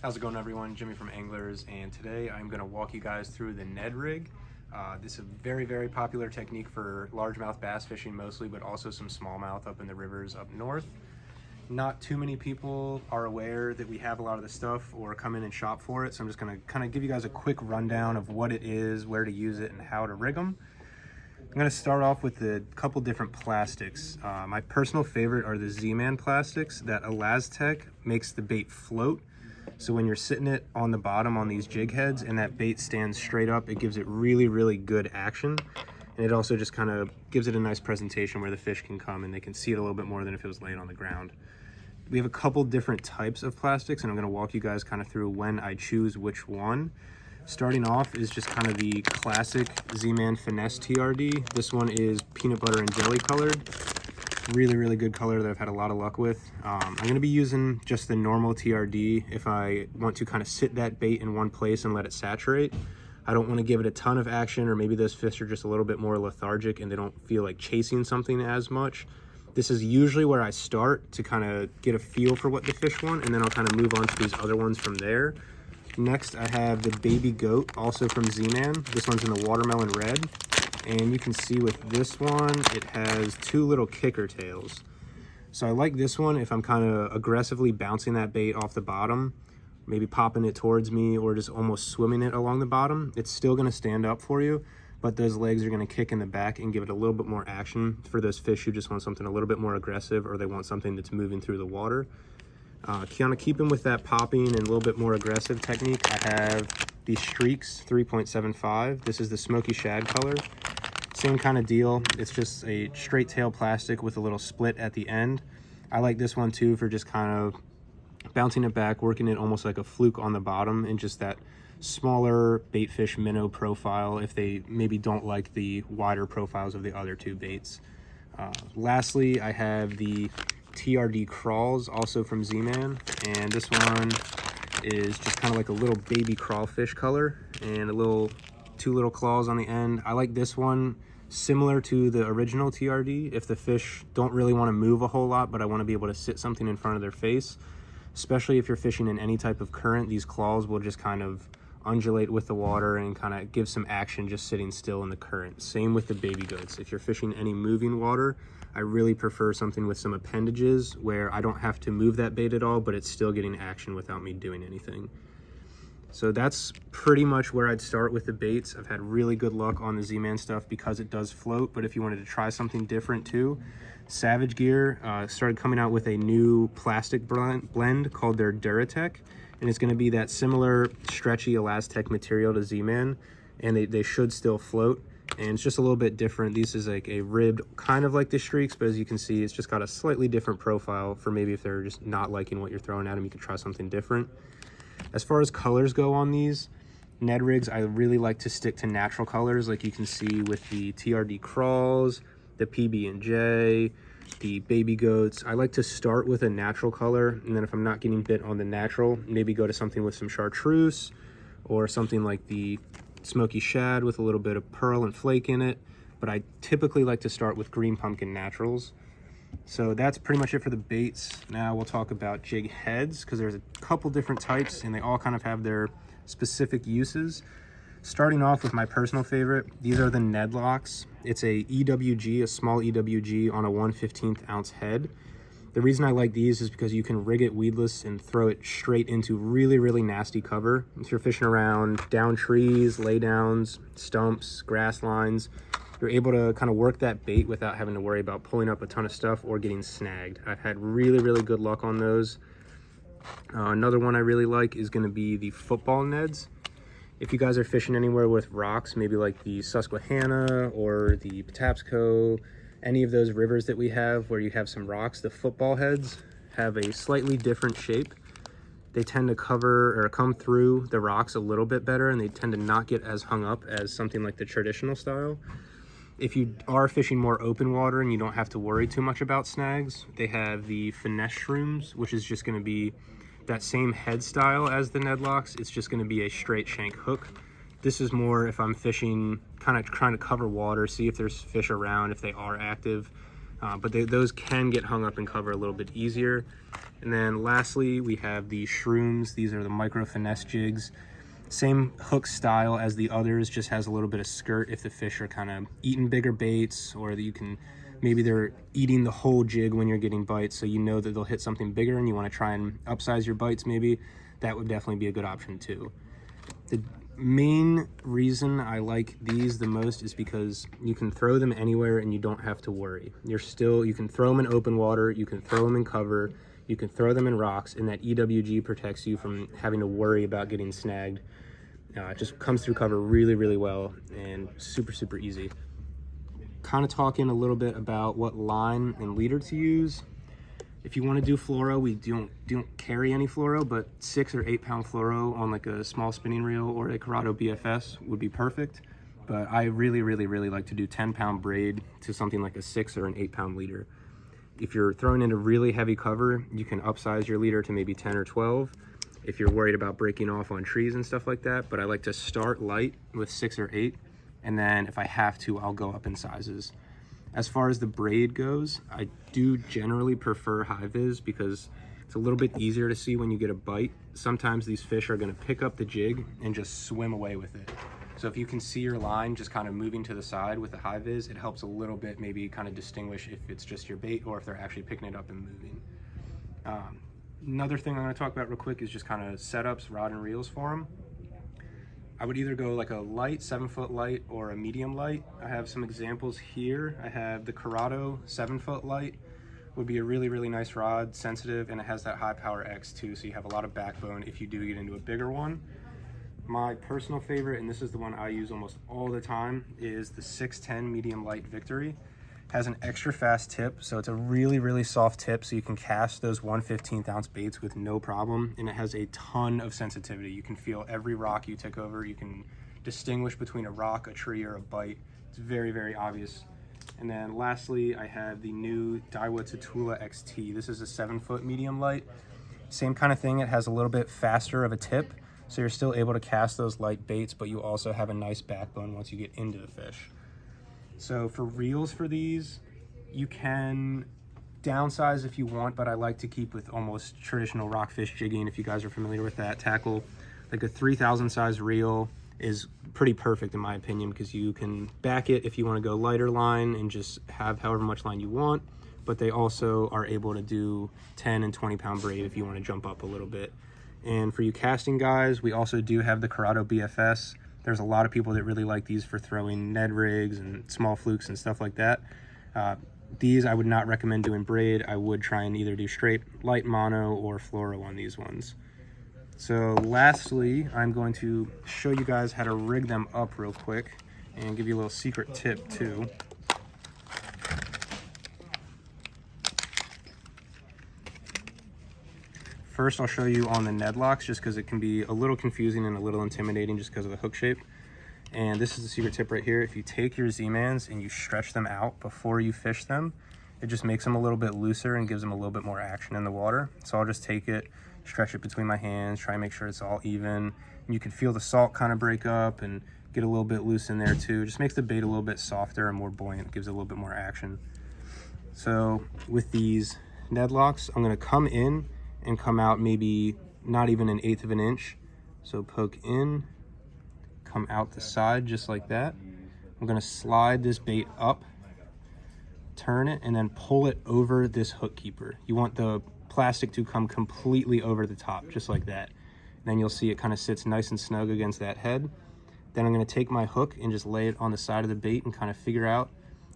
How's it going, everyone? Jimmy from Anglers, and today I'm going to walk you guys through the Ned Rig. This is a very popular technique for largemouth bass fishing mostly, but also some smallmouth up in the rivers up north. Not too many people are aware that we have a lot of this stuff or come in and shop for it, so I'm just going to kind of give you guys a quick rundown of what it is, where to use it, and how to rig them. I'm going to start off with a couple different plastics. My personal favorite are the Z-Man plastics. That Elastec makes the bait float. So when you're sitting it on the bottom on these jig heads and that bait stands straight up, it gives it really good action. And it also just kind of gives it a nice presentation where the fish can come and they can see it a little bit more than if it was laying on the ground. We have a couple different types of plastics, and I'm going to walk you guys kind of through when I choose which one. Starting off is just kind of the classic Z-Man Finesse TRD. This one is peanut butter and jelly colored. Really good color that I've had a lot of luck with. I'm going to be using just the normal TRD if I want to kind of sit that bait in one place and let it saturate. I don't want to give it a ton of action, or maybe those fish are just a little bit more lethargic and they don't feel like chasing something as much. This is usually where I start to kind of get a feel for what the fish want, and then I'll kind of move on to these other ones from there. Next, I have the Baby Goat, also from Z-Man. This one's in the watermelon red. And you can see with this one, it has two little kicker tails. So I like this one if I'm kind of aggressively bouncing that bait off the bottom, maybe popping it towards me or just almost swimming it along the bottom. It's still going to stand up for you, but those legs are going to kick in the back and give it a little bit more action for those fish who just want something a little bit more aggressive, or they want something that's moving through the water. Kind of keeping with that popping and a little bit more aggressive technique, I have the Streaks 3.75. This is the smoky shad color. Same kind of deal. It's just a straight tail plastic with a little split at the end. I like this one too for just kind of bouncing it back, working it almost like a fluke on the bottom, and just that smaller bait fish minnow profile if they maybe don't like the wider profiles of the other two baits. Lastly, I have the Trd Crawls, also from Z-Man, and this one is just kind of like a little baby crawfish color and two little claws on the end. I like this one similar to the original TRD if the fish don't really want to move a whole lot, but I want to be able to sit something in front of their face. Especially if you're fishing in any type of current, these claws will just kind of undulate with the water and kind of give some action just sitting still in the current. Same with the Baby Goats. If you're fishing any moving water, I really prefer something with some appendages where I don't have to move that bait at all, but it's still getting action without me doing anything. So that's pretty much where I'd start with the baits. I've had really good luck on the Z-Man stuff because it does float, but if you wanted to try something different too, Savage Gear started coming out with a new plastic blend called their Duratech, and it's going to be that similar stretchy Elastec material to Z-Man, and they should still float, and it's just a little bit different. This is like a ribbed, kind of like the Streaks, but as you can see, it's just got a slightly different profile for maybe if they're just not liking what you're throwing at them, you could try something different. As far as colors go on these Ned rigs, I really like to stick to natural colors, like you can see with the Trd Crawls, the PB&J, the Baby Goats. I like to start with a natural color, and then if I'm not getting bit on the natural, maybe go to something with some chartreuse, or something like the smoky shad with a little bit of pearl and flake in it. But I typically like to start with green pumpkin naturals. So that's pretty much it for the baits. Now we'll talk about jig heads, because there's a couple different types and they all kind of have their specific uses. Starting off with my personal favorite, these are the Ned locks. It's a EWG, a small EWG on a 1/15 ounce head. The reason I like these is because you can rig it weedless and throw it straight into really nasty cover. If you're fishing around down trees, laydowns, stumps, grass lines, you're able to kind of work that bait without having to worry about pulling up a ton of stuff or getting snagged. I've had really good luck on those. Another one I really like is going to be the football Neds. If you guys are fishing anywhere with rocks, maybe like the Susquehanna or the Patapsco, any of those rivers that we have where you have some rocks, the football heads have a slightly different shape. They tend to cover or come through the rocks a little bit better, and they tend to not get as hung up as something like the traditional style. If you are fishing more open water and you don't have to worry too much about snags, they have the Finesse shrooms, which is just going to be that same head style as the Ned locks. It's just going to be a straight shank hook. This is more if I'm fishing, kind of trying to cover water, see if there's fish around, if they are active. but those can get hung up in cover a little bit easier. And then lastly, we have the shrooms. These are the micro finesse jigs. Same hook style as the others, just has a little bit of skirt if the fish are kind of eating bigger baits, or that you can, maybe they're eating the whole jig when you're getting bites, so you know that they'll hit something bigger and you want to try and upsize your bites maybe. That would definitely be a good option too. The main reason I like these the most is because you can throw them anywhere and you don't have to worry. You can throw them in open water, you can throw them in cover, you can throw them in rocks, and that EWG protects you from having to worry about getting snagged. It just comes through cover really, really well and super, super easy. Kind of talking a little bit about what line and leader to use. If you want to do fluoro, we don't carry any fluoro, but 6 or 8 pound fluoro on like a small spinning reel or a Corrado Bfs would be perfect. But I really, really, really like to do 10 pound braid to something like a 6 or an 8 pound leader. If you're throwing into really heavy cover, you can upsize your leader to maybe 10 or 12 if you're worried about breaking off on trees and stuff like that. But I like to start light with 6 or 8, and then if I have to, I'll go up in sizes. As far as the braid goes, I do generally prefer high vis because it's a little bit easier to see when you get a bite. Sometimes these fish are going to pick up the jig and just swim away with it. So if you can see your line just kind of moving to the side with the high vis, it helps a little bit maybe kind of distinguish if it's just your bait or if they're actually picking it up and moving. Another thing I'm going to talk about real quick is just kind of setups, rod and reels for them. I would either go like a light, 7-foot light, or a medium light. I have some examples here. I have the Corrado 7-foot light. Would be a really, really nice rod, sensitive, and it has that high power X too, so you have a lot of backbone if you do get into a bigger one. My personal favorite, and this is the one I use almost all the time, is the 610 medium light Victory. Has an extra fast tip, so it's a really, really soft tip, so you can cast those 1/15 ounce baits with no problem, and it has a ton of sensitivity. You can feel every rock you tick over. You can distinguish between a rock, a tree, or a bite. It's very, very obvious. And then lastly, I have the new Daiwa Tatula XT. This is a 7-foot medium light. Same kind of thing, it has a little bit faster of a tip, so you're still able to cast those light baits, but you also have a nice backbone once you get into the fish. So for reels for these, you can downsize if you want, but I like to keep with almost traditional rockfish jigging, if you guys are familiar with that tackle. Like a 3,000 size reel is pretty perfect in my opinion, because you can back it if you want to go lighter line and just have however much line you want, but they also are able to do 10 and 20 pound braid if you want to jump up a little bit. And for you casting guys, we also do have the Corrado Bfs. There's a lot of people that really like these for throwing Ned rigs and small flukes and stuff like that. These I would not recommend doing braid. I would try and either do straight light mono or fluoro on these ones. So lastly, I'm going to show you guys how to rig them up real quick and give you a little secret tip too. First, I'll show you on the Ned locks, just because it can be a little confusing and a little intimidating just because of the hook shape. And this is the secret tip right here. If you take your Z-Mans and you stretch them out before you fish them, it just makes them a little bit looser and gives them a little bit more action in the water. So I'll just take it, stretch it between my hands, try and make sure it's all even. And you can feel the salt kind of break up and get a little bit loose in there too. It just makes the bait a little bit softer and more buoyant, gives it a little bit more action. So with these Ned locks, I'm gonna come in and come out maybe not even 1/8 of an inch. So poke in, come out the side just like that. I'm gonna slide this bait up, turn it, and then pull it over this hook keeper. You want the plastic to come completely over the top, just like that. Then you'll see it kind of sits nice and snug against that head. Then I'm gonna take my hook and just lay it on the side of the bait and kind of figure out,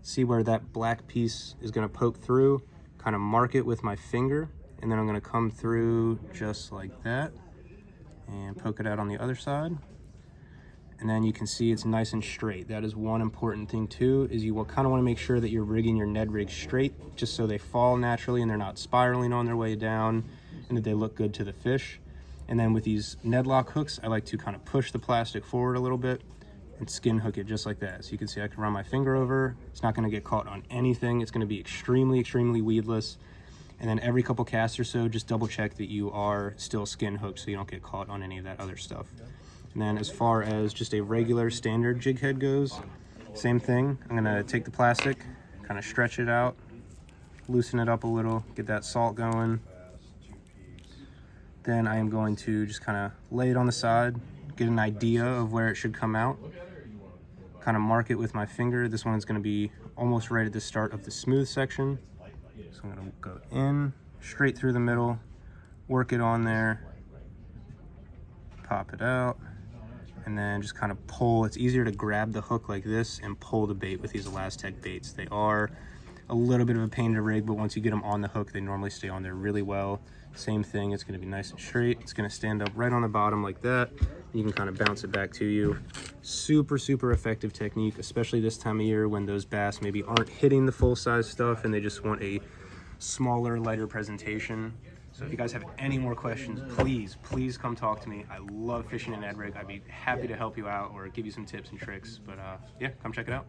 see where that black piece is gonna poke through, kind of mark it with my finger, and then I'm gonna come through just like that and poke it out on the other side. And then you can see it's nice and straight. That is one important thing too, is you will kind of want to make sure that you're rigging your Ned rig straight, just so they fall naturally and they're not spiraling on their way down, and that they look good to the fish. And then with these Ned lock hooks, I like to kind of push the plastic forward a little bit and skin hook it just like that. So you can see I can run my finger over. It's not going to get caught on anything. It's going to be extremely, extremely weedless. And then every couple casts or so, just double check that you are still skin hooked so you don't get caught on any of that other stuff. And then as far as just a regular standard jig head goes, same thing. I'm gonna take the plastic, kind of stretch it out, loosen it up a little, get that salt going. Then I am going to just kind of lay it on the side, get an idea of where it should come out, kind of mark it with my finger. This one's going to be almost right at the start of the smooth section. So I'm going to go in, straight through the middle, work it on there, pop it out, and then just kind of pull. It's easier to grab the hook like this and pull the bait with these Elastec baits. They are a little bit of a pain to rig, but once you get them on the hook, they normally stay on there really well. Same thing, it's going to be nice and straight. It's going to stand up right on the bottom like that. You can kind of bounce it back to you. Super, super effective technique, especially this time of year when those bass maybe aren't hitting the full-size stuff and they just want a smaller, lighter presentation. So if you guys have any more questions, please come talk to me. I love fishing a Ned Rig. I'd be happy to help you out or give you some tips and tricks. But yeah, come check it out.